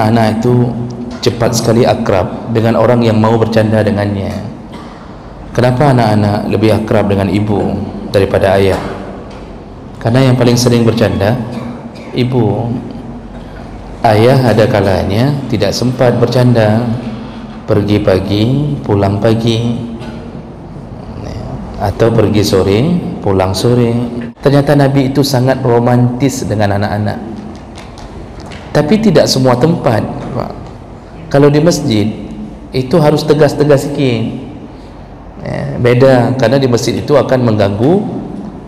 Anak itu cepat sekali akrab dengan orang yang mau bercanda dengannya. Kenapa anak-anak lebih akrab dengan ibu daripada ayah? Karena yang paling sering bercanda ibu. Ayah ada kalanya tidak sempat bercanda, pergi pagi pulang pagi, atau pergi sore pulang sore. Ternyata Nabi itu sangat romantis dengan anak-anak. Tapi tidak semua tempat, Pak. Kalau di masjid itu harus tegas-tegas sikit. Beda, karena di masjid itu akan mengganggu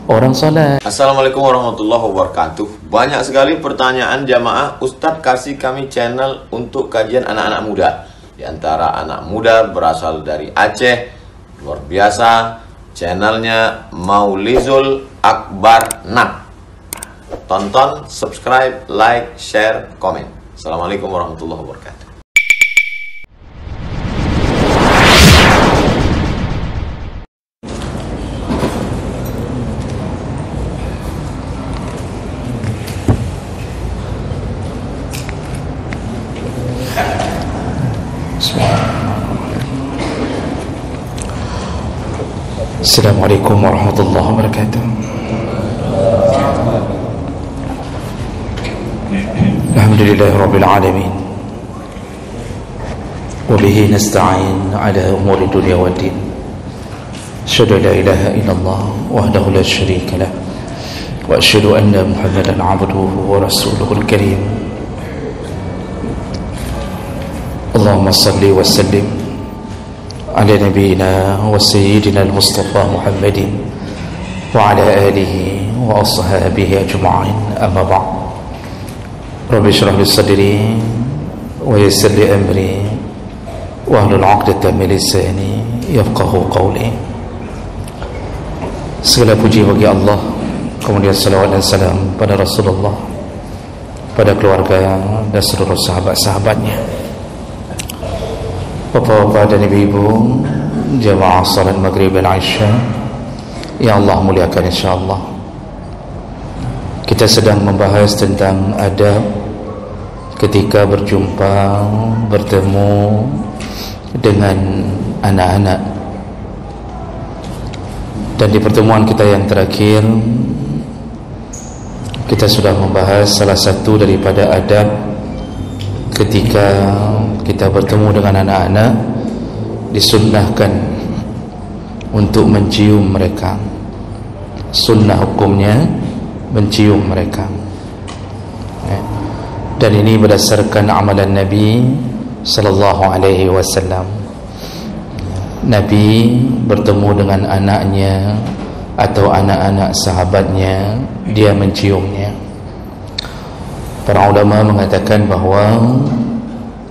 orang salat. Assalamualaikum warahmatullahi wabarakatuh. Banyak sekali pertanyaan jamaah, Ustadz kasih kami channel untuk kajian anak-anak muda. Di antara anak muda berasal dari Aceh, luar biasa. Channelnya Maulizul Akbar Nab. Tonton, subscribe, like, share, komen. Assalamualaikum warahmatullahi wabarakatuh. Assalamualaikum warahmatullahi wabarakatuh. Alhamdulillahirabbil alamin. Wa bihi nasta'in ala umuri dunya waddin. Asyhadu an la ilaha illallah wahdahu la syarika lah wa asyhadu anna Muhammadan 'abduhu wa rasuluhul karim. Allahumma shalli wa sallim ala nabiyyina wa sayyidina al-Mustafa Muhammadin wa ala alihi wa ashabihi ajma'in. Amma ba'd. Rabbi shrah li sadri wa yassir li amri wa hlul 'uqdatam min lisani yafqahu qawli. Segala puji bagi Allah, kemudian salawat dan salam pada Rasulullah, pada keluarga dan seluruh sahabat-sahabatnya. Bapak-bapak dan ibu-ibu jamaah salat maghrib dan isya yang Allah muliakan insyaallah. Kita sedang membahas tentang adab ketika berjumpa, bertemu dengan anak-anak. Dan di pertemuan kita yang terakhir kita sudah membahas salah satu daripada adab ketika kita bertemu dengan anak-anak, disunnahkan untuk mencium mereka. Sunnah hukumnya mencium mereka. Dan ini berdasarkan amalan Nabi sallallahu alaihi wasallam. Nabi bertemu dengan anaknya atau anak-anak sahabatnya, dia menciumnya. Para ulama mengatakan bahawa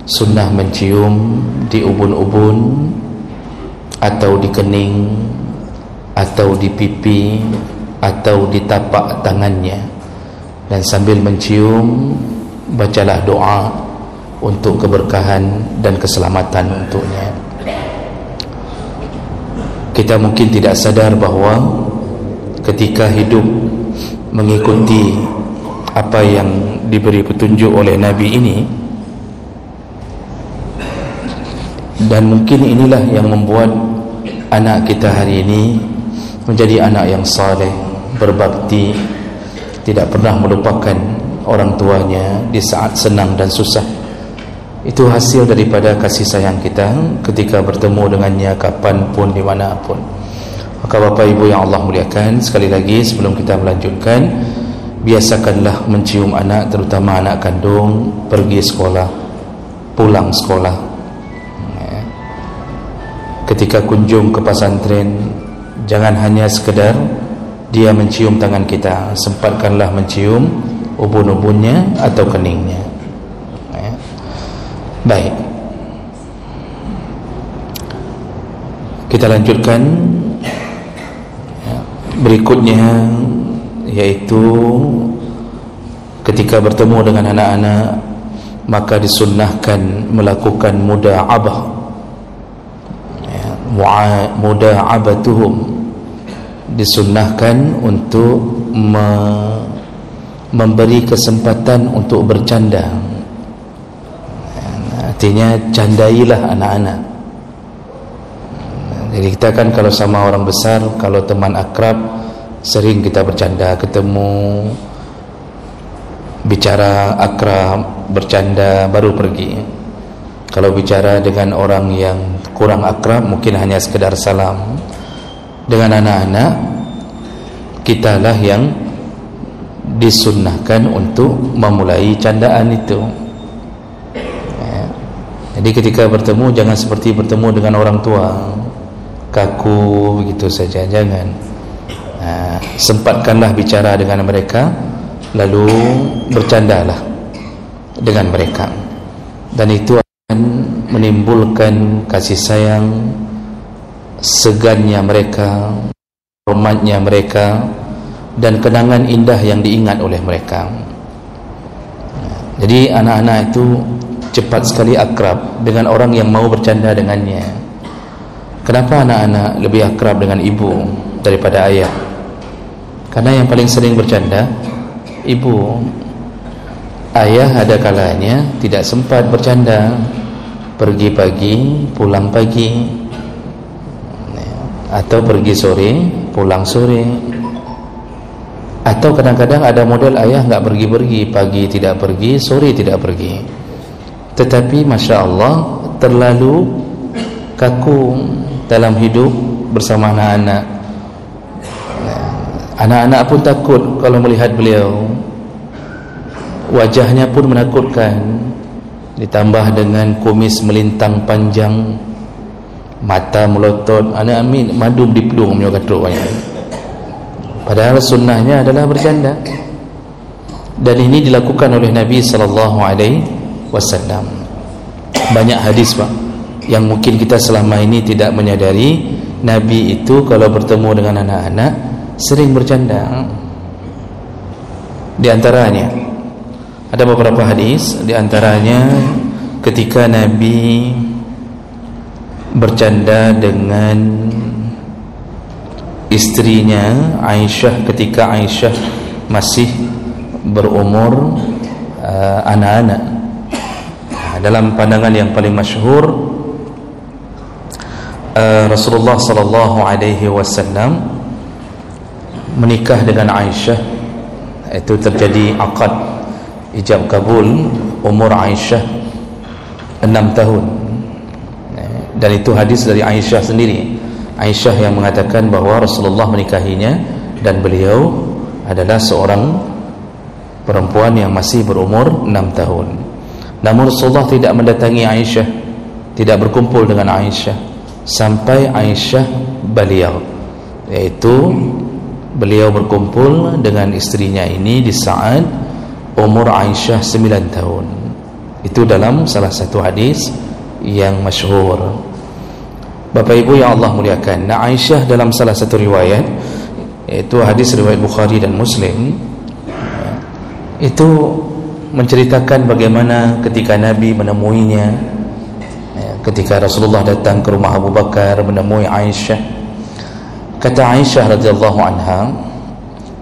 sunnah mencium di ubun-ubun atau di kening atau di pipi atau di tapak tangannya, dan sambil mencium bacalah doa untuk keberkahan dan keselamatan untuknya. Kita mungkin tidak sadar bahawa ketika hidup mengikuti apa yang diberi petunjuk oleh Nabi ini, dan mungkin inilah yang membuat anak kita hari ini menjadi anak yang saleh, berbakti, tidak pernah melupakan orang tuanya di saat senang dan susah. Itu hasil daripada kasih sayang kita ketika bertemu dengannya kapanpun, dimanapun. Maka Bapak Ibu yang Allah muliakan, sekali lagi sebelum kita melanjutkan, biasakanlah mencium anak, terutama anak kandung, pergi sekolah, pulang sekolah. Ketika kunjung ke pesantren, jangan hanya sekedar dia mencium tangan kita, sempatkanlah mencium ubun-ubunnya atau keningnya. Baik, kita lanjutkan berikutnya, yaitu ketika bertemu dengan anak-anak maka disunnahkan melakukan muda'abah, muda'abatuhum, disunnahkan untuk memberi kesempatan untuk bercanda artinya candailah anak-anak. Jadi kita kan kalau sama orang besar, kalau teman akrab, sering kita bercanda, ketemu, bicara akrab, bercanda, baru pergi. Kalau bicara dengan orang yang kurang akrab, mungkin hanya sekedar salam. Dengan anak-anak, kitalah yang disunnahkan untuk memulai candaan itu. Jadi ketika bertemu, jangan seperti bertemu dengan orang tua, kaku begitu saja, jangan. Sempatkanlah bicara dengan mereka, lalu bercandalah dengan mereka, dan itu akan menimbulkan kasih sayang, segannya mereka, hormatnya mereka, dan kenangan indah yang diingat oleh mereka. Jadi anak-anak itu cepat sekali akrab dengan orang yang mau bercanda dengannya. Kenapa anak-anak lebih akrab dengan ibu daripada ayah? Karena yang paling sering bercanda ibu. Ayah ada kalanya tidak sempat bercanda, pergi pagi, pulang pagi, atau pergi sore, pulang sore. Atau kadang-kadang ada model ayah enggak pergi-pergi, pagi tidak pergi, sore tidak pergi. Tetapi Masya Allah, terlalu kaku dalam hidup bersama anak-anak. Anak-anak pun takut kalau melihat beliau. Wajahnya pun menakutkan, ditambah dengan kumis melintang panjang, mata melotot, anak amin madum di pelung punya katuk banyak. Padahal sunnahnya adalah bercanda. Dan ini dilakukan oleh Nabi SAW. Banyak hadis Pak yang mungkin kita selama ini tidak menyadari. Nabi itu kalau bertemu dengan anak-anak sering bercanda. Di antaranya ada beberapa hadis, di antaranya ketika Nabi bercanda dengan istrinya Aisyah ketika Aisyah masih berumur anak-anak. Dalam pandangan yang paling masyhur, Rasulullah sallallahu alaihi wasallam menikah dengan Aisyah. Itu terjadi akad ijab kabul umur Aisyah 6 tahun. Dan itu hadis dari Aisyah sendiri. Aisyah yang mengatakan bahawa Rasulullah menikahinya dan beliau adalah seorang perempuan yang masih berumur 6 tahun. Namun Rasulullah tidak mendatangi Aisyah, tidak berkumpul dengan Aisyah sampai Aisyah beliau, yaitu beliau berkumpul dengan istrinya ini di saat umur Aisyah 9 tahun. Itu dalam salah satu hadis yang masyhur. Bapak Ibu yang Allah muliakan, Aisyah dalam salah satu riwayat, yaitu hadis riwayat Bukhari dan Muslim, itu menceritakan bagaimana ketika Nabi menemuinya, ketika Rasulullah datang ke rumah Abu Bakar menemui Aisyah. Kata Aisyah radhiyallahu anha,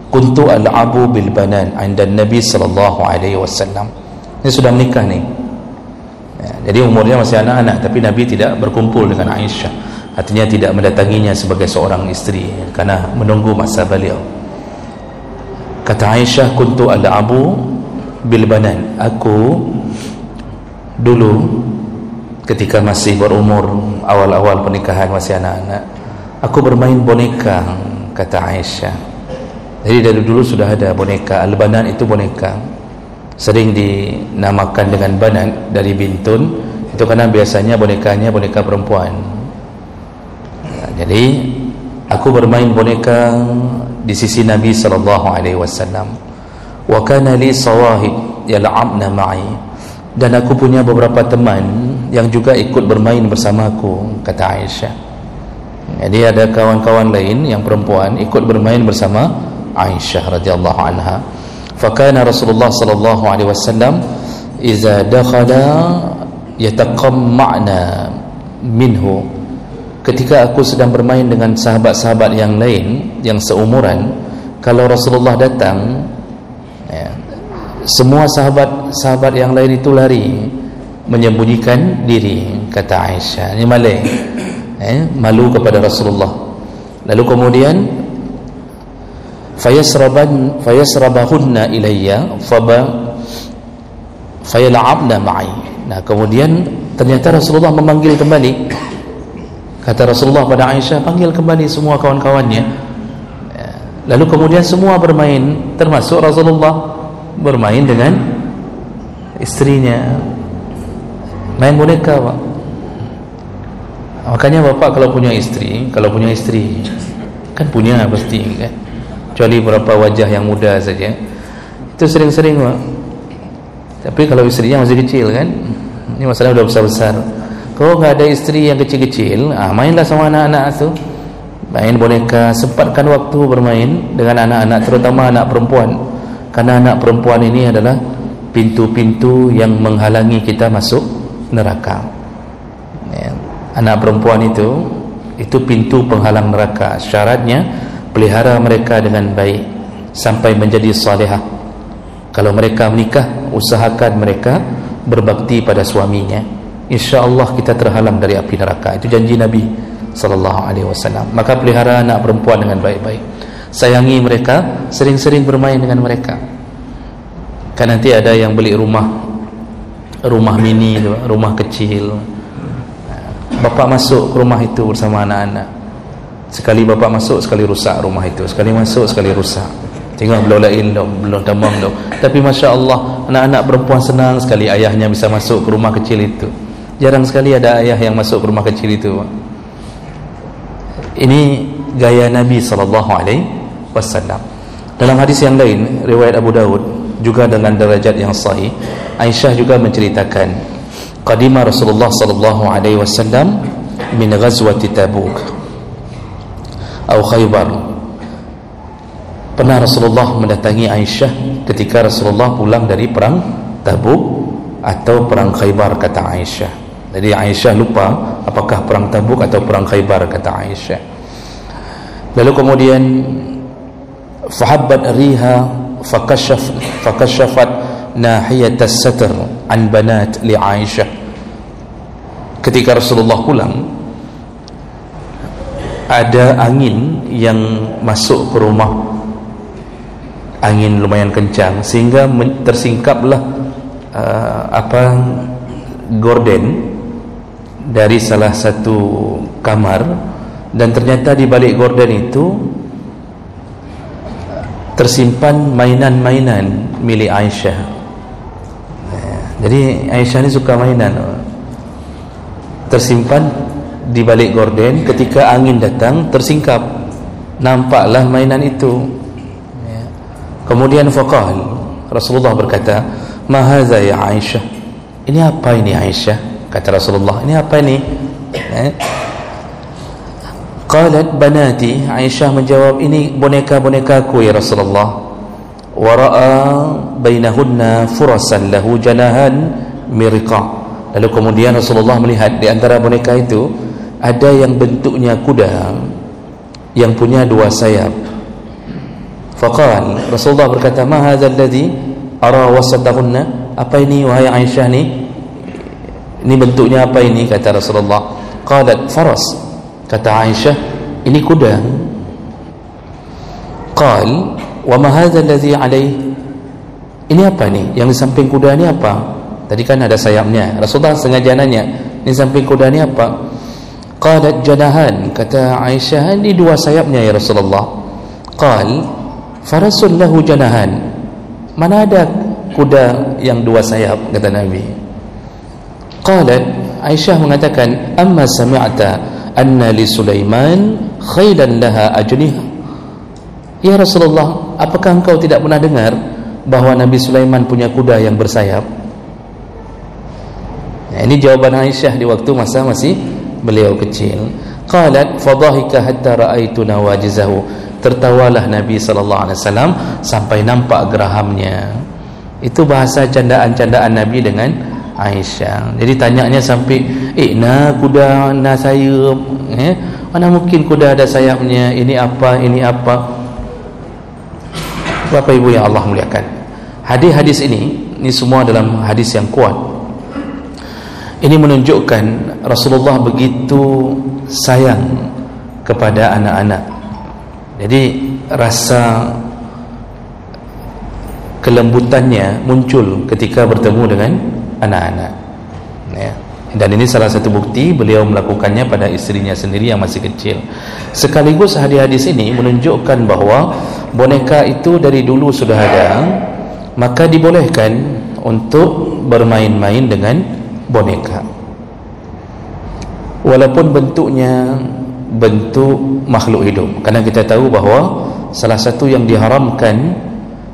kuntu al'abu bil banan 'inda Nabi sallallahu alaihi wasallam. Ini sudah menikah nih. Jadi umurnya masih anak-anak, tapi Nabi tidak berkumpul dengan Aisyah, artinya tidak mendatanginya sebagai seorang istri karena menunggu masa beliau. Kata Aisyah, kuntu al'abu bil banan, aku dulu ketika masih berumur awal-awal pernikahan masih anak-anak, aku bermain boneka, kata Aisyah. Jadi dari dulu sudah ada boneka. Al-banan itu boneka, sering dinamakan dengan banan dari bintun, itu karena biasanya bonekanya boneka perempuan. Jadi aku bermain boneka di sisi Nabi SAW. Wa kana li sawahib yal'abna ma'i, dan aku punya beberapa teman yang juga ikut bermain bersamaku, kata Aisyah. Jadi ada kawan-kawan lain yang perempuan ikut bermain bersama Aisyah radhiyallahu anha. Fakana Rasulullah sallallahu alaihi wasallam idza dakhala yataqamma'na minhu. Ketika aku sedang bermain dengan sahabat-sahabat yang lain yang seumuran, kalau Rasulullah datang, semua sahabat-sahabat yang lain itu lari menyembunyikan diri, kata Aisyah. Ini maling, malu kepada Rasulullah. Lalu kemudian fayasrabahunna ilayya fayal'abna ma'i. Nah, kemudian ternyata Rasulullah memanggil kembali. Kata Rasulullah pada Aisyah, panggil kembali semua kawan-kawannya. Lalu kemudian semua bermain, termasuk Rasulullah bermain dengan istrinya, main boneka, Pak. Makanya bapak kalau punya istri kan punya pasti kan, kecuali beberapa wajah yang muda saja, itu sering-sering, Pak. Tapi kalau istrinya masih kecil kan, ini masalah udah besar-besar. Kalau nggak ada istri yang kecil-kecil, mainlah sama anak-anak tu, main boneka, sempatkan waktu bermain dengan anak-anak, terutama anak perempuan, karena anak perempuan ini adalah pintu-pintu yang menghalangi kita masuk neraka. Anak perempuan itu pintu penghalang neraka. Syaratnya pelihara mereka dengan baik sampai menjadi salihah. Kalau mereka menikah, usahakan mereka berbakti pada suaminya, insya-Allah kita terhalang dari api neraka. Itu janji Nabi SAW. Maka pelihara anak perempuan dengan baik-baik, sayangi mereka, sering-sering bermain dengan mereka. Kan nanti ada yang beli rumah mini, rumah kecil, bapak masuk ke rumah itu bersama anak-anak. Sekali bapak masuk, sekali rusak rumah itu. Sekali masuk, sekali rusak. Tengok belum tamam. Tapi Masya Allah, anak-anak perempuan senang sekali ayahnya bisa masuk ke rumah kecil itu. Jarang sekali ada ayah yang masuk ke rumah kecil itu. Ini gaya Nabi SAW. Dalam hadis yang lain, riwayat Abu Daud, juga dengan derajat yang sahih, Aisyah juga menceritakan, qadima Rasulullah SAW min ghazwati Tabuk atau Khaybar. Pernah Rasulullah mendatangi Aisyah ketika Rasulullah pulang dari perang Tabuk atau perang Khaybar, kata Aisyah. Jadi Aisyah lupa apakah perang Tabuk atau perang Khaybar, kata Aisyah. Lalu kemudian fahabbat riha fakashafat nahiyat as-satr an banat li Aisyah. Ketika Rasulullah pulang, ada angin yang masuk ke rumah, angin lumayan kencang, sehingga tersingkaplah gorden dari salah satu kamar, dan ternyata di balik gorden itu tersimpan mainan-mainan milik Aisyah. Jadi Aisyah ini suka mainan, tersimpan di balik gorden. Ketika angin datang, tersingkap, nampaklah mainan itu. Kemudian faqal, Rasulullah berkata, ma hadza ya Aisyah, ini apa ini Aisyah? Kata Rasulullah, ini apa ini? Qalat banati, Aisyah menjawab, ini boneka-bonekaku ya Rasulullah. Wa ra'a bainahunna furasan lahu janahan mirqa. Lalu kemudian Rasulullah melihat di antara boneka itu ada yang bentuknya kuda yang punya dua sayap. Faqal, Rasulullah berkata, ma hadzal ladzi ara wasatahunna, apa ini wahai Aisyah ni? Ini bentuknya apa ini? Kata Rasulullah. Qalat faras, kata Aisyah, ini kuda. Qal wa ma hadzal ladzi alayhi, ini apa ni? Yang di samping kuda ni apa? Tadi kan ada sayapnya. Rasulullah sengaja nanya, ini samping kuda ni apa? Qalat janahan, kata Aisyah, ini dua sayapnya ya Rasulullah. Qal farasun lahu janahan, mana ada kuda yang dua sayap, kata Nabi. Qalat, Aisyah mengatakan, amma sami'ata anna li Sulaiman khailan laha ajnih. Ya Rasulullah, apakah engkau tidak pernah dengar bahawa Nabi Sulaiman punya kuda yang bersayap? Nah, ini jawaban Aisyah di waktu masa masih beliau kecil. Qalat fadhahika hatta ra'aitu nawajizahu, tertawalah Nabi SAW sampai nampak gerahamnya. Itu bahasa candaan-candaan Nabi dengan Aisyah. Jadi tanyanya sampai, kuda na sayap, mana mungkin kuda ada sayapnya, ini apa, ini apa. Bapak Ibu yang Allah muliakan, hadis-hadis ini semua dalam hadis yang kuat. Ini menunjukkan Rasulullah begitu sayang kepada anak-anak. Jadi rasa kelembutannya muncul ketika bertemu dengan anak-anak, ya. Dan ini salah satu bukti beliau melakukannya pada istrinya sendiri yang masih kecil. Sekaligus hadis ini menunjukkan bahawa boneka itu dari dulu sudah ada, maka dibolehkan untuk bermain-main dengan boneka, walaupun bentuknya bentuk makhluk hidup. Karena kita tahu bahawa salah satu yang diharamkan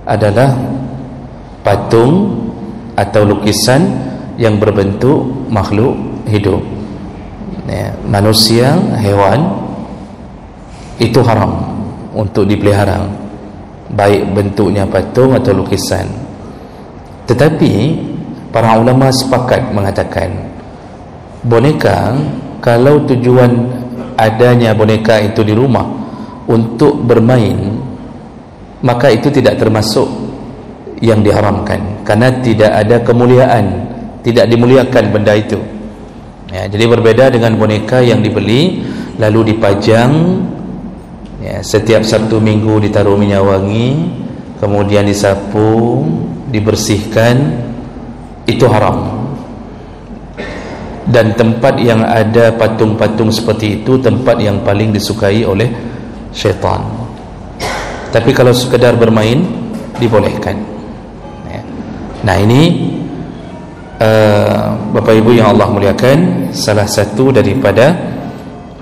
adalah patung atau lukisan yang berbentuk makhluk hidup, ya, manusia, hewan, itu haram untuk dipelihara, baik bentuknya patung atau lukisan. Tetapi para ulama sepakat mengatakan boneka, kalau tujuan adanya boneka itu di rumah untuk bermain, maka itu tidak termasuk yang diharamkan, karena tidak ada kemuliaan, tidak dimuliakan benda itu, ya. Jadi berbeda dengan boneka yang dibeli lalu dipajang, ya, setiap Sabtu Minggu ditaruh minyak wangi, kemudian disapu, dibersihkan, itu haram. Dan tempat yang ada patung-patung seperti itu tempat yang paling disukai oleh syaitan. Tapi kalau sekedar bermain dibolehkan, ya. Nah ini Bapak Ibu yang Allah muliakan, salah satu daripada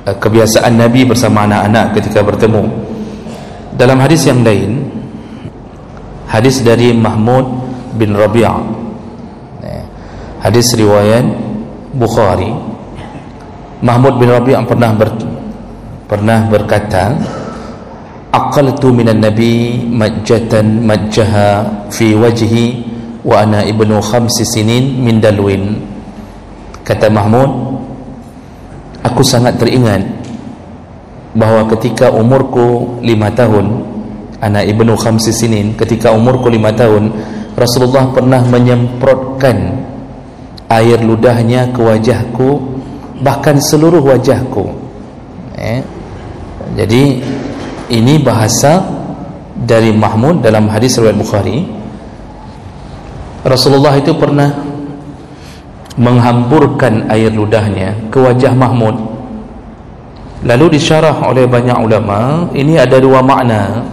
kebiasaan Nabi bersama anak-anak ketika bertemu. Dalam hadis yang lain, hadis dari Mahmud bin Rabi'ah, hadis riwayat Bukhari, Mahmud bin Rabi'ah pernah berkata, aqaltu minan nabi majjatan majjaha fi wajhi wa ana ibnu 5 sinin min dalwin. Kata Mahmud, aku sangat teringat bahawa ketika umurku 5 tahun, ana ibnu 5 sinin, ketika umurku 5 tahun, Rasulullah pernah menyemprotkan air ludahnya ke wajahku, bahkan seluruh wajahku, Jadi ini bahasa dari Mahmud dalam hadis riwayat Bukhari. Rasulullah itu pernah menghamburkan air ludahnya ke wajah Mahmud. Lalu disyarah oleh banyak ulama, ini ada dua makna.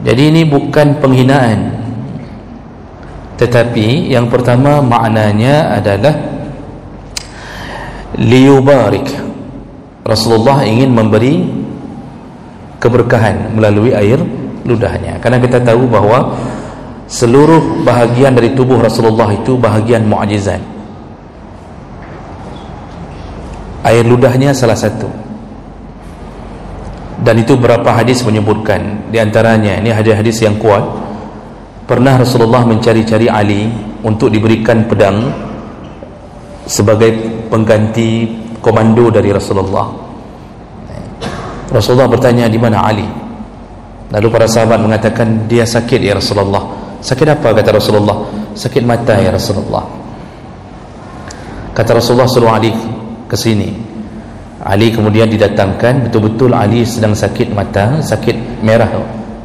Jadi ini bukan penghinaan, tetapi yang pertama maknanya adalah liyubarik. Rasulullah ingin memberi keberkahan melalui air ludahnya. Karena kita tahu bahawa seluruh bahagian dari tubuh Rasulullah itu bahagian mukjizat. Air ludahnya salah satu. Dan itu berapa hadis menyebutkan. Di antaranya, ini hadis-hadis yang kuat, pernah Rasulullah mencari-cari Ali untuk diberikan pedang sebagai pengganti komando dari Rasulullah. Rasulullah bertanya, di mana Ali? Lalu para sahabat mengatakan, dia sakit ya Rasulullah. Sakit apa? Kata Rasulullah, sakit mata ya Rasulullah. Kata Rasulullah, suruh Ali ke sini. Ali kemudian didatangkan, betul-betul Ali sedang sakit mata, sakit merah,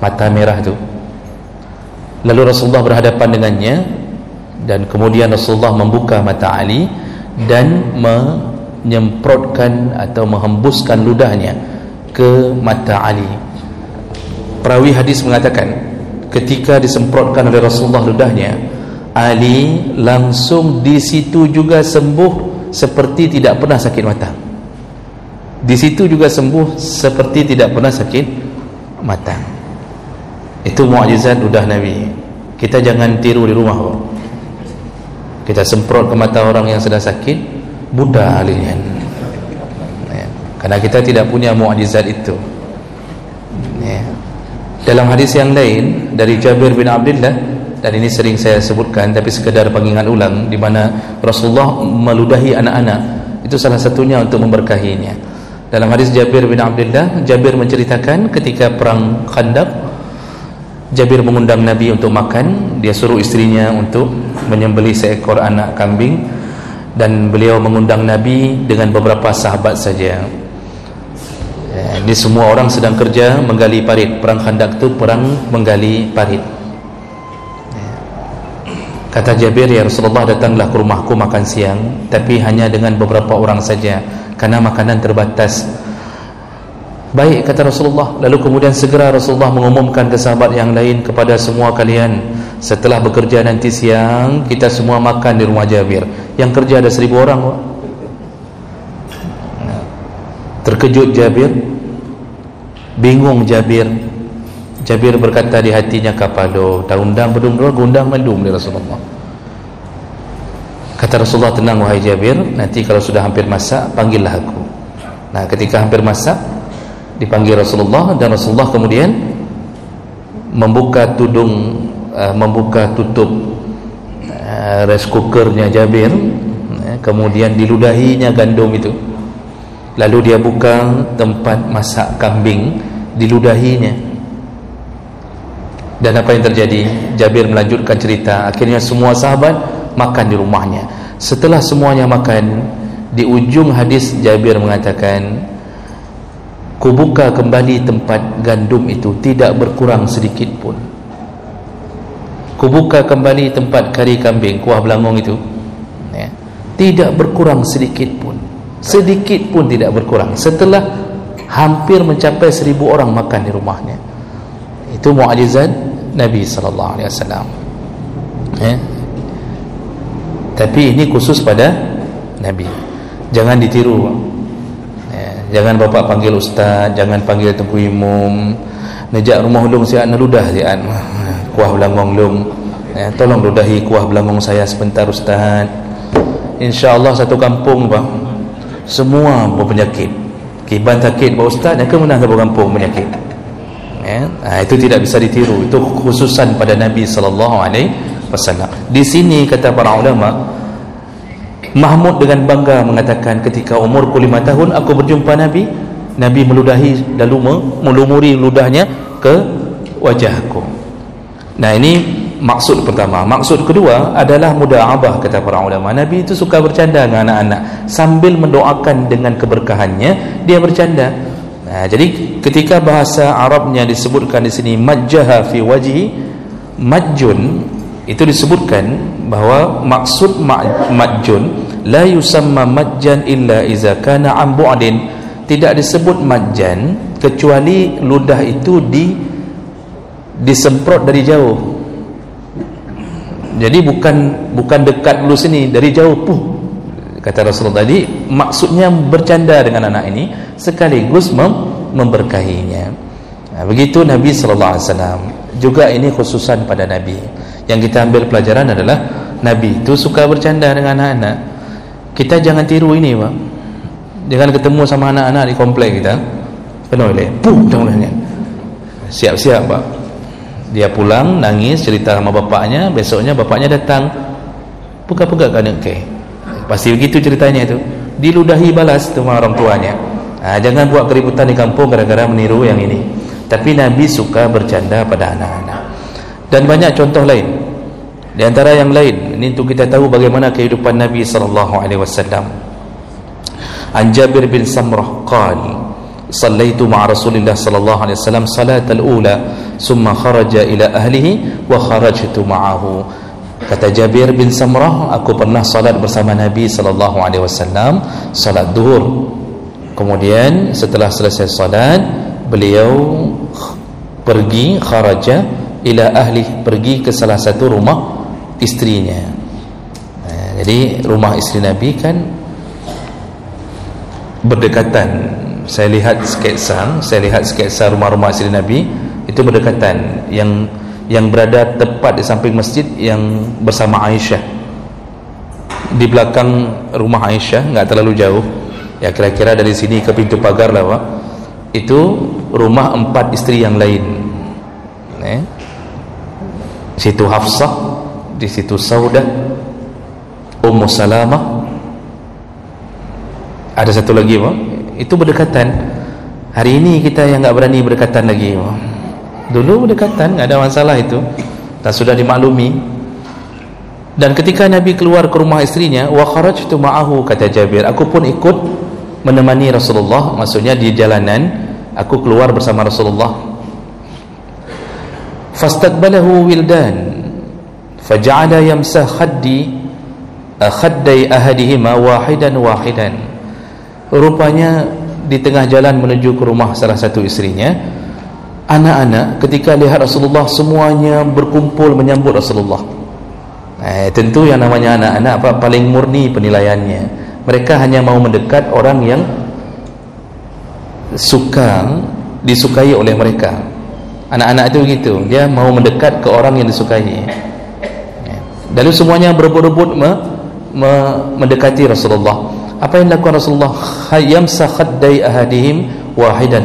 mata merah tu. Lalu Rasulullah berhadapan dengannya, dan kemudian Rasulullah membuka mata Ali dan menyemprotkan atau menghembuskan ludahnya ke mata Ali. Perawi hadis mengatakan, ketika disemprotkan oleh Rasulullah ludahnya, Ali langsung di situ juga sembuh seperti tidak pernah sakit mata. Di situ juga sembuh seperti tidak pernah sakit mata. Itu mukjizat ludah Nabi. Kita jangan tiru di rumah. Kita semprot ke mata orang yang sedang sakit, buta alinya. Karena kita tidak punya mukjizat itu. Dalam hadis yang lain dari Jabir bin Abdullah, dan ini sering saya sebutkan tapi sekedar pengingat ulang, di mana Rasulullah meludahi anak-anak, itu salah satunya untuk memberkahinya. Dalam hadis Jabir bin Abdullah, Jabir menceritakan ketika perang Khandaq, Jabir mengundang Nabi untuk makan. Dia suruh istrinya untuk menyembelih seekor anak kambing, dan beliau mengundang Nabi dengan beberapa sahabat saja. Ini semua orang sedang kerja menggali parit. Perang Khandaq itu perang menggali parit. Kata Jabir, ya Rasulullah, datanglah ke rumahku makan siang, tapi hanya dengan beberapa orang saja karena makanan terbatas. Baik, kata Rasulullah. Lalu kemudian segera Rasulullah mengumumkan ke sahabat yang lain, kepada semua kalian, setelah bekerja nanti siang kita semua makan di rumah Jabir. Yang kerja ada 1000 orang. Terkejut Jabir, bingung Jabir. Jabir berkata di hatinya, kapalo taundang bedung dua gundang mendung di Rasulullah. Kata Rasulullah, tenang wahai Jabir, nanti kalau sudah hampir masak panggillah aku. Nah, ketika hampir masak dipanggil Rasulullah, dan Rasulullah kemudian membuka tutup rice cookernya Jabir, kemudian diludahinya gandum itu, lalu dia buka tempat masak kambing, diludahinya. Dan apa yang terjadi? Jabir melanjutkan cerita, akhirnya semua sahabat makan di rumahnya. Setelah semuanya makan, di ujung hadis Jabir mengatakan, kubuka kembali tempat gandum itu, tidak berkurang sedikit pun. Kubuka kembali tempat kari kambing, kuah belangong itu, tidak berkurang sedikit pun. Sedikit pun tidak berkurang. Setelah hampir mencapai 1000 orang makan di rumahnya. Itu mukjizat Nabi SAW. Tapi ini khusus pada Nabi. Jangan ditiru. Jangan bapak panggil ustaz, jangan panggil Tengku Imam. Nejak rumah ulung siap neludah siap kuah belangong lung. Tolong ludahi kuah belangong saya sebentar ustaz. InsyaAllah satu kampung bang, semua berpenyakit. Kiban sakit pak ustaz, yang kemenang ke kampung penyakit. Itu tidak bisa ditiru. Itu khususan pada Nabi SAW. Di sini kata para ulama, Mahmud dengan bangga mengatakan, ketika umurku 5 tahun aku berjumpa Nabi. Nabi meludahi lalu melumuri ludahnya ke wajahku. Nah, ini maksud pertama. Maksud kedua adalah muda'abah, kata para ulama. Nabi itu suka bercanda dengan anak-anak, sambil mendoakan dengan keberkahannya dia bercanda. Nah, jadi ketika bahasa Arabnya disebutkan di sini majjaha fi wajhi, majjun, itu disebutkan bahwa maksud majjun la yusamma majjan illa iza kana an bu'din. Tidak disebut majjan kecuali ludah itu disemprot dari jauh. Jadi bukan dekat dulu sini, dari jauh puh. Kata Rasulullah tadi, maksudnya bercanda dengan anak ini sekaligus memberkahinya. Nah, begitu Nabi SAW. Juga ini khususan pada Nabi. Yang kita ambil pelajaran adalah Nabi itu suka bercanda dengan anak-anak. Kita jangan tiru ini, Pak. Jangan ketemu sama anak-anak di komplek kita, penuh oleh puh, siap-siap Pak. Dia pulang nangis, cerita sama bapaknya. Besoknya bapaknya datang, buka-buka kanak ke. Pasti begitu ceritanya itu. Diludahi balas sama orang tuanya. Jangan buat keributan di kampung gara-gara meniru yang ini. Tapi Nabi suka bercanda pada anak-anak. Dan banyak contoh lain. Di antara yang lain, ini untuk kita tahu bagaimana kehidupan Nabi SAW. An Jabir bin Samrah qala sallaitu ma'a Rasulillah sallallahu alaihi wasallam salatal ula summa kharaja ila ahlihi wa kharajtu ma'ahu. Kata Jabir bin Samrah, aku pernah salat bersama Nabi sallallahu alaihi wasallam, salat zuhur. Kemudian setelah selesai salat, beliau pergi, kharaja ila ahli, pergi ke salah satu rumah istrinya. Jadi rumah istri Nabi kan berdekatan. Saya lihat sketsa rumah-rumah istri Nabi itu berdekatan. Yang berada tepat di samping masjid yang bersama Aisyah, di belakang rumah Aisyah, enggak terlalu jauh ya, kira-kira dari sini ke pintu pagar lah Pak, itu rumah 4 istri yang lain. Situ Hafsah, di situ Saudah, Ummu Salamah, ada satu lagi Pak, itu berdekatan. Hari ini kita yang enggak berani berdekatan lagi Pak. Dulu berdekatan, enggak ada masalah itu, dan sudah dimaklumi. Dan ketika Nabi keluar ke rumah istrinya, wa kharajtu ma'ahu, kata Jabir, aku pun ikut menemani Rasulullah, maksudnya di jalanan aku keluar bersama Rasulullah. Fastaqbalahu wildan faja'ala yamsah khaddai ahadihima wahidan. Rupanya di tengah jalan menuju ke rumah salah satu istrinya, anak-anak ketika lihat Rasulullah semuanya berkumpul menyambut Rasulullah. Tentu yang namanya anak-anak paling murni penilaiannya. Mereka hanya mau mendekat orang yang disukai oleh mereka. Anak-anak itu begitu, dia mau mendekat ke orang yang disukai. Lalu semuanya berebut-rebut mendekati Rasulullah. Apa yang dilakukan Rasulullah? Yamsa khaddai ahadihim wahidan.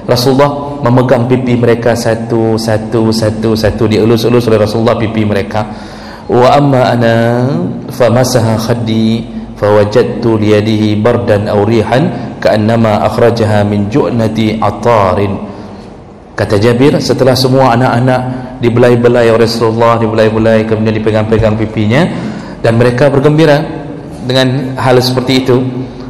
Rasulullah memegang pipi mereka satu, dielus-elus oleh Rasulullah pipi mereka. Wa amma ana famasaha khaddi fawajadtu liyadihi bardan aw rihan ka'annama akhrajaha min ju'nati atarin. Kata Jabir, setelah semua anak-anak dibelai-belai oleh Rasulullah, dibelai-belai, kemudian dipegang-pegang pipinya, dan mereka bergembira dengan hal seperti itu.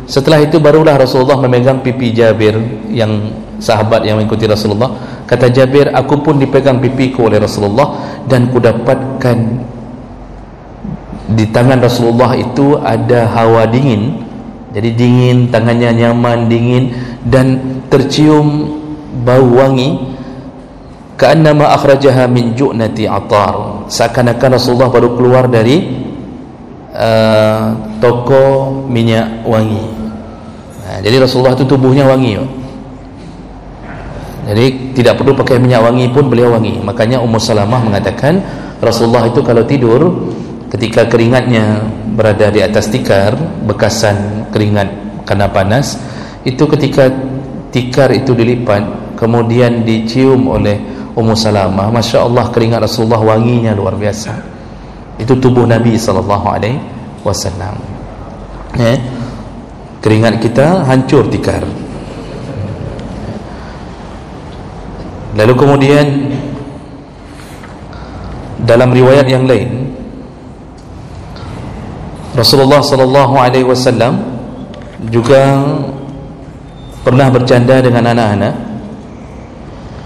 Setelah itu barulah Rasulullah memegang pipi Jabir, yang sahabat yang mengikuti Rasulullah. Kata Jabir, aku pun dipegang pipiku oleh Rasulullah, dan kudapatkan di tangan Rasulullah itu ada hawa dingin. Jadi dingin, tangannya nyaman, dingin, dan tercium bau wangi. Ka'annama akhrajaha min ju'nati atar. Seakan-akan Rasulullah baru keluar dari toko minyak wangi. Jadi Rasulullah itu tubuhnya wangi. Jadi tidak perlu pakai minyak wangi pun beliau wangi. Makanya Ummu Salamah mengatakan Rasulullah itu kalau tidur, ketika keringatnya berada di atas tikar, bekasan keringat karena panas, itu ketika tikar itu dilipat kemudian dicium oleh Ummu Salamah, Masya Allah, keringat Rasulullah wanginya luar biasa. Itu tubuh Nabi SAW. Keringat kita hancur tikar. Lalu kemudian dalam riwayat yang lain, Rasulullah SAW juga pernah bercanda dengan anak-anak.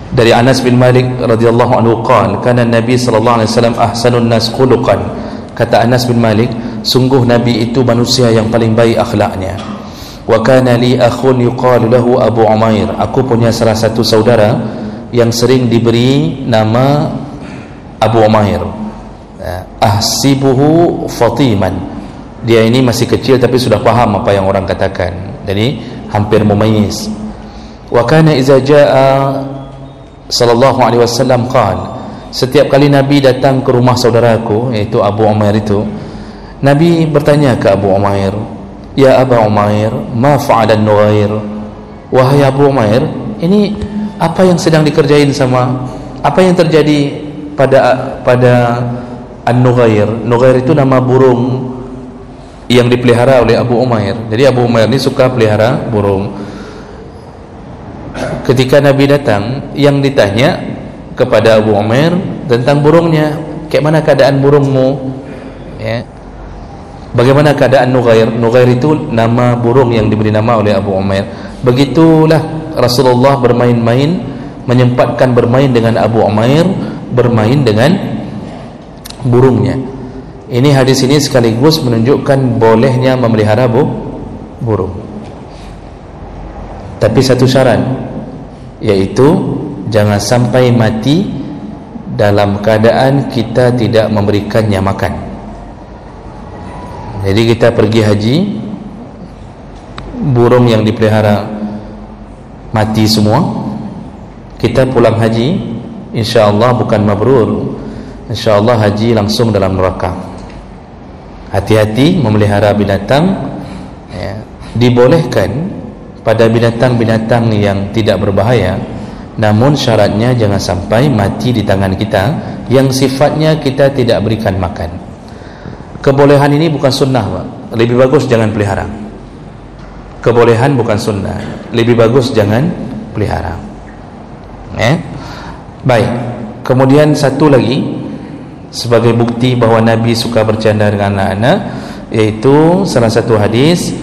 Dari Anas bin Malik radhiyallahu anhu qala kana Nabi sallallahu alaihi wasallam ahsanun nas khuluqan. Kata Anas bin Malik, sungguh Nabi itu manusia yang paling baik akhlaknya. Wa kana li akhun yuqalu lahu Abu Umair. Aku punya salah satu saudara yang sering diberi nama Abu Umair. Ahsibuhu fatiman. Dia ini masih kecil tapi sudah paham apa yang orang katakan. Jadi hampir mumayyiz. Wa kana idza jaa sallallahu alaihi wasallam qala, setiap kali Nabi datang ke rumah saudaraku yaitu Abu Umair itu, Nabi bertanya ke Abu Umair, "Ya Abu Umair, ma fa'ala an-Nughair?" Wahai Abu Umair, ini apa yang sedang dikerjain apa yang terjadi pada an-Nughair? Nughair itu nama burung yang dipelihara oleh Abu Umair. Jadi Abu Umair ini suka pelihara burung. Ketika Nabi datang, yang ditanya kepada Abu Umair tentang burungnya, kayak mana keadaan burungmu? Ya. Bagaimana keadaan Nughair? Nughair itu nama burung yang diberi nama oleh Abu Umair. Begitulah Rasulullah bermain-main, menyempatkan bermain dengan Abu Umair, bermain dengan burungnya. Ini hadis ini sekaligus menunjukkan bolehnya memelihara burung. Tapi satu syarat, yaitu jangan sampai mati dalam keadaan kita tidak memberikannya makan. Jadi kita pergi haji, burung yang dipelihara mati semua, kita pulang haji, insya-Allah bukan mabrur, insya-Allah haji langsung dalam neraka. Hati-hati memelihara binatang, ya. Dibolehkan pada binatang-binatang yang tidak berbahaya, namun syaratnya jangan sampai mati di tangan kita yang sifatnya kita tidak berikan makan. Kebolehan ini bukan sunnah, Pak. Lebih bagus jangan pelihara. Kebolehan bukan sunnah, lebih bagus jangan pelihara. Baik. Kemudian satu lagi sebagai bukti bahawa Nabi suka bercanda dengan anak-anak, iaitu salah satu hadis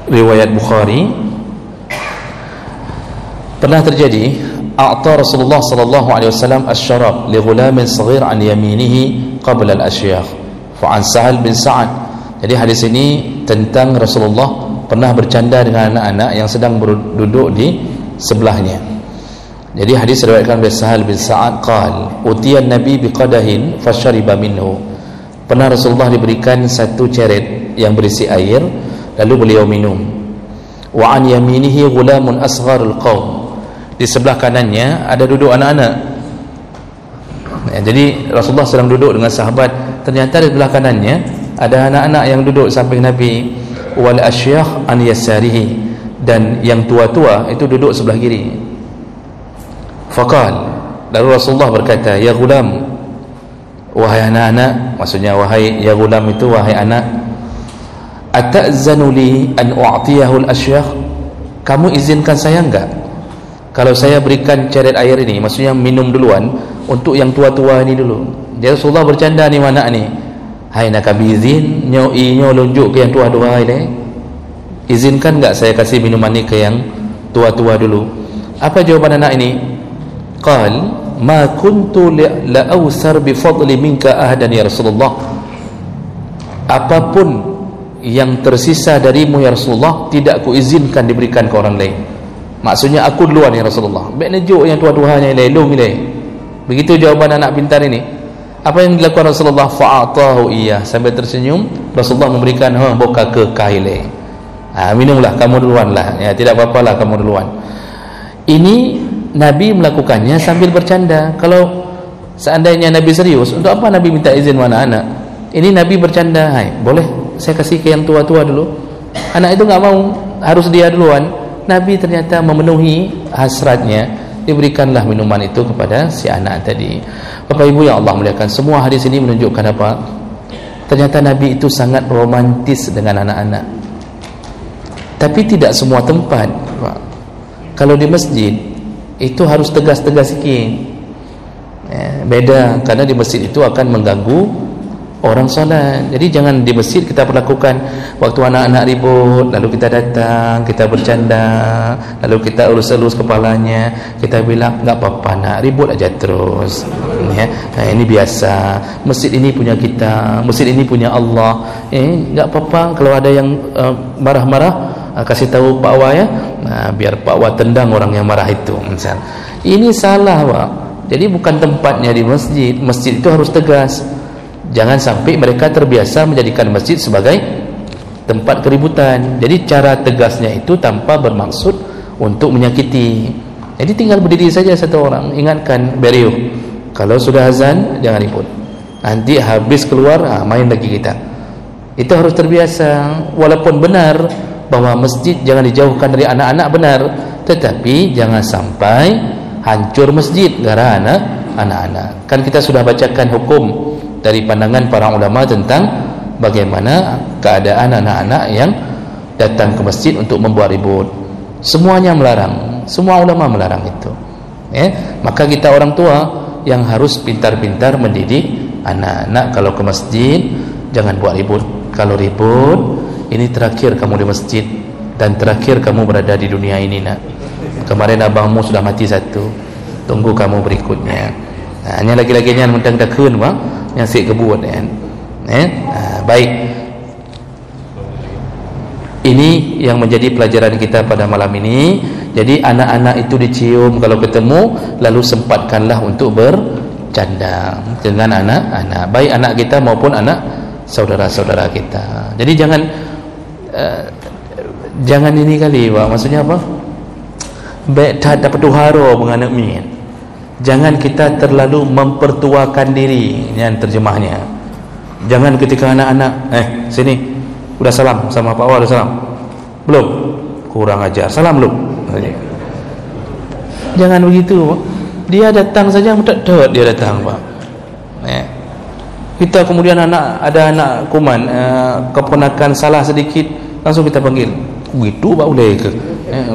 riwayat Bukhari, pernah terjadi a'ta Rasulullah sallallahu alaihi wasallam asy-syarab li ghulamin saghir an yaminihi qabla al-ashyakh fa an Sahal bin Sa'ad. Jadi hadis ini tentang Rasulullah pernah bercanda dengan anak-anak yang sedang duduk di sebelahnya. Jadi hadis diriwayatkan oleh Sahal bin Sa'ad qal utiyan nabi biqadahin fashariba minhu. Pernah Rasulullah diberikan satu ceret yang berisi air, lalu beliau minum. Wa an yaminihi ghulamun asgharul qaum. Di sebelah kanannya ada duduk anak-anak. Jadi Rasulullah sedang duduk dengan sahabat, ternyata di sebelah kanannya ada anak-anak yang duduk samping Nabi. Wal asyakh an yasarihi, dan yang tua-tua itu duduk sebelah kiri. Faqal, lalu Rasulullah berkata, ya ghulam, wahai anak-anak, maksudnya wahai ya ghulam itu wahai anak, ata'zanu li an u'tiyahu al-asyakh, kamu izinkan saya enggak kalau saya berikan ceret air ini, maksudnya minum duluan untuk yang tua-tua ini dulu. Jadi Rasulullah bercanda ni anak ni, hai nak kami izin nyo lunjuk ke yang tua-tua ini, izinkan enggak saya kasih minuman ni ke yang tua-tua dulu. Apa jawaban anak ini? Qal ma kuntu la awsar bi fadli minka ahadan ya Rasulullah, apapun yang tersisa darimu ya Rasulullah tidak kuizinkan diberikan ke orang lain. Maksudnya aku duluan ya Rasulullah, baik nejuk yang tua-tuanya lelong ni. Begitu jawaban anak pintar ini. Apa yang dilakukan Rasulullah? Fa'atahu iyah, sambil tersenyum Rasulullah memberikan boka ke kaile. Minumlah kamu duluan lah, ya, tidak apa-apalah kamu duluan. Ini Nabi melakukannya sambil bercanda. Kalau seandainya Nabi serius, untuk apa Nabi minta izin mana anak? Ini Nabi bercanda, hai, boleh saya kasih ke yang tua-tua dulu. Anak itu enggak mau, harus dia duluan. Nabi ternyata memenuhi hasratnya, diberikanlah minuman itu kepada si anak tadi. Bapak Ibu yang Allah muliakan, semua hadis ini menunjukkan apa? Ternyata Nabi itu sangat romantis dengan anak-anak. Tapi tidak semua tempat, Pak. Kalau di masjid itu harus tegas-tegas sikit, beda, karena di masjid itu akan mengganggu orang solat. Jadi jangan di masjid kita perlakukan waktu anak-anak ribut, lalu kita datang, kita bercanda, lalu kita elus-elus kepalanya, kita bilang enggak apa-apa nak, ribut aja terus, ya. Ini biasa, masjid ini punya kita, masjid ini punya Allah. Enggak apa-apa kalau ada yang marah-marah, kasih tahu Pak Wah ya, biar Pak Wah tendang orang yang marah itu misal. Ini salah, Pak. Jadi bukan tempatnya di masjid. Masjid itu harus tegas. Jangan sampai mereka terbiasa menjadikan masjid sebagai tempat keributan. Jadi cara tegasnya itu tanpa bermaksud untuk menyakiti. Jadi tinggal berdiri saja satu orang, ingatkan beliau, kalau sudah azan jangan ribut, nanti habis keluar main lagi kita. Itu harus terbiasa. Walaupun benar bahwa masjid jangan dijauhkan dari anak-anak, benar, tetapi jangan sampai hancur masjid gara anak-anak. Kan kita sudah bacakan hukum dari pandangan para ulama tentang bagaimana keadaan anak-anak yang datang ke masjid untuk membuat ribut. Semuanya melarang, semua ulama melarang itu. Maka kita orang tua yang harus pintar-pintar mendidik anak-anak. Kalau ke masjid jangan buat ribut. Kalau ribut, ini terakhir kamu di masjid dan terakhir kamu berada di dunia ini, nak. Kemarin abangmu sudah mati satu, tunggu kamu berikutnya. Hanya lagi-laginya mentang takun, bang, yang sik kebut kan. Baik. Ini yang menjadi pelajaran kita pada malam ini. Jadi anak-anak itu dicium kalau ketemu, lalu sempatkanlah untuk bercanda dengan anak-anak, baik anak kita maupun anak saudara-saudara kita. Jadi jangan ini kali, Pak. Maksudnya apa? Baik tak dapat tuhara menganak min. Jangan kita terlalu mempertuakan diri, yang terjemahnya. Jangan ketika anak-anak sini udah salam sama Pak Wah, udah salam belum? Kurang ajar, salam belum? Jangan begitu, Pak. Dia datang saja mudah dia datang, Pak. Kita kemudian ada anak kuman, keponakan salah sedikit, langsung kita panggil. Begitu Pak boleh ke?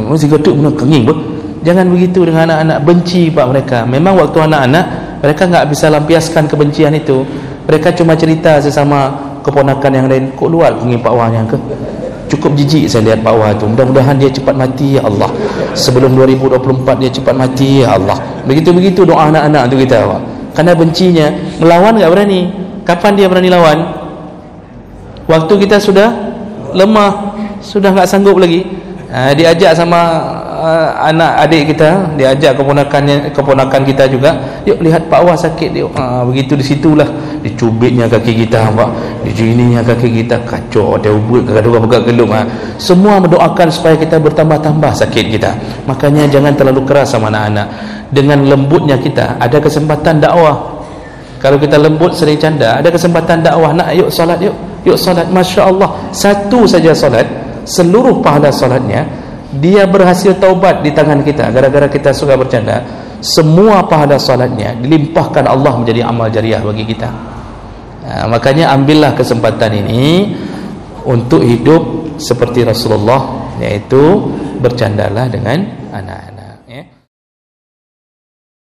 Masih geduk benar kenging, Pak. Jangan begitu dengan anak-anak, benci Pak mereka. Memang waktu anak-anak mereka nggak bisa lampiaskan kebencian itu. Mereka cuma cerita sesama keponakan yang lain, kok luar pergi Pak Wahnya ke, cukup jijik saya lihat Pak Wah tu, mudah-mudahan dia cepat mati ya Allah, sebelum 2024 dia cepat mati ya Allah. Begitu-begitu doa anak-anak tu kita, Pak. Karena bencinya, melawan tak berani. Kapan dia berani lawan? Waktu kita sudah lemah, sudah tak sanggup lagi. Diajak sama anak adik kita, diajak keponakan kita juga, yuk lihat Pak Wah sakit dia. Begitu di situlah dicubitnya kaki kita, Pak, dijininya kaki kita, kacau, ada ubut, kadang-kadang pegang gelung. Semua mendoakan supaya kita bertambah-tambah sakit kita. Makanya jangan terlalu keras sama anak-anak. Dengan lembutnya kita ada kesempatan dakwah. Kalau kita lembut sering canda, ada kesempatan dakwah. Nak, yuk solat, yuk solat. Masya Allah, satu saja solat, seluruh pahala solatnya dia berhasil taubat di tangan kita. Gara-gara kita suka bercanda, semua pahala solatnya dilimpahkan Allah menjadi amal jariah bagi kita. Makanya ambillah kesempatan ini untuk hidup seperti Rasulullah, yaitu bercandalah dengan anak-anak, ya.